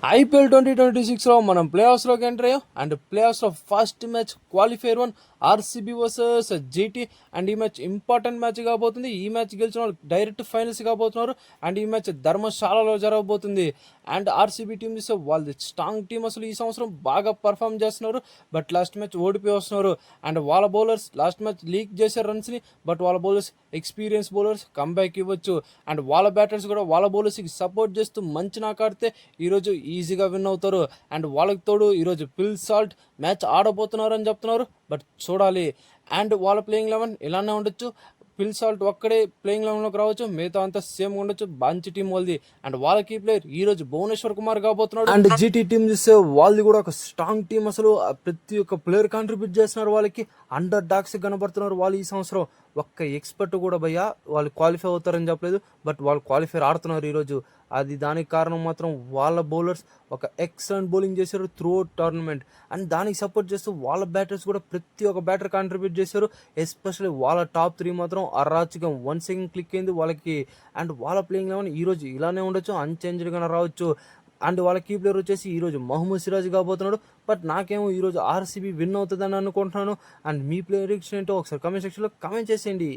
IPL 2026లో మనం play ఆఫ్స్లోకి ఎంటర్ అయ్యాం. అండ్ ప్లే ఆఫ్స్లో first match qualifier 1 RCB versus GT. And ఈ మ్యాచ్ ఇంపార్టెంట్ మ్యాచ్ కాబోతుంది. ఈ మ్యాచ్ గెలిచిన వాళ్ళు డైరెక్ట్ ఫైనల్స్ కాబోతున్నారు. అండ్ ఈ మ్యాచ్ ధర్మశాలలో జరగబోతుంది. అండ్ ఆర్సీబీ టీం చూస్తే వాళ్ళది స్ట్రాంగ్ టీం, అసలు ఈ సంవత్సరం బాగా పర్ఫామ్ చేస్తున్నారు. బట్ లాస్ట్ మ్యాచ్ ఓడిపోయి వస్తున్నారు. అండ్ వాళ్ళ బౌలర్స్ లాస్ట్ మ్యాచ్ లీక్ చేశారు రన్స్ని. బట్ వాళ్ళ బౌలర్స్ ఎక్స్పీరియన్స్ బౌలర్స్ కంబ్యాక్ ఇవ్వచ్చు. అండ్ వాళ్ళ బ్యాటర్స్ కూడా వాళ్ళ బౌలర్స్కి సపోర్ట్ చేస్తూ మంచి నాకాడితే ఈరోజు ఈజీగా విన్ అవుతారు. అండ్ వాళ్ళకి తోడు ఈరోజు ఫిల్ సాల్ట్ మ్యాచ్ ఆడబోతున్నారు అని చెప్తున్నారు. బట్ చూడాలి. అండ్ వాళ్ళ ప్లేయింగ్ 11 ఇలానే ఉండొచ్చు. ఫిల్ సాల్ట్ ఒక్కడే ప్లేయింగ్ 11లోకి రావచ్చు, మిగతా అంతా సేమ్ ఉండొచ్చు. మంచి టీం వాళ్ళది. అండ్ వాళ్ళ కీ ప్లేయర్ ఈ రోజు భువనేశ్వర్ కుమార్ కాబోతున్నాడు. అండ్ జీటీ టీం చూస్తే వాళ్ళది కూడా ఒక స్ట్రాంగ్ టీం. అసలు ప్రతి ఒక్క ప్లేయర్ కాంట్రిబ్యూట్ చేస్తున్నారు. వాళ్ళకి అండర్ డాగ్స్ కనబడుతున్నారు వాళ్ళు ఈ సంవత్సరం. ఒక్క ఎక్స్పర్ట్ కూడా భయ్యా వాళ్ళు క్వాలిఫై అవుతారని చెప్పలేదు. బట్ వాళ్ళు క్వాలిఫై ఆడుతున్నారు ఈరోజు. అది దానికి కారణం మాత్రం వాళ్ళ బౌలర్స్ ఒక ఎక్సలెంట్ బౌలింగ్ చేశారు త్రూ టోర్నమెంట్. అండ్ దానికి సపోర్ట్ చేస్తూ వాళ్ళ బ్యాటర్స్ కూడా ప్రతి ఒక్క బ్యాటర్ కాంట్రిబ్యూట్ చేశారు. ఎస్పెషల్లీ వాళ్ళ టాప్ 3 మాత్రం అరాచకం 1 సెకండ్ క్లిక్ అయింది వాళ్ళకి. అండ్ వాళ్ళ ప్లేయింగ్ 11 ఈరోజు ఇలానే ఉండొచ్చు, అన్చేంజ్డ్గానే రావచ్చు. అండ్ వాళ్ళ కీ ప్లేయర్ వచ్చేసి ఈరోజు మహమ్మద్ సిరాజ్ కాబోతున్నాడు. బట్ నాకేమో ఈరోజు ఆర్సీబీ విన్ అవుతుందని అనుకుంటున్నాను. అండ్ మీ ప్లేయర్ ఏంటో ఒకసారి కమెంట్ సెక్షన్లో కమెంట్ చేసేయండి.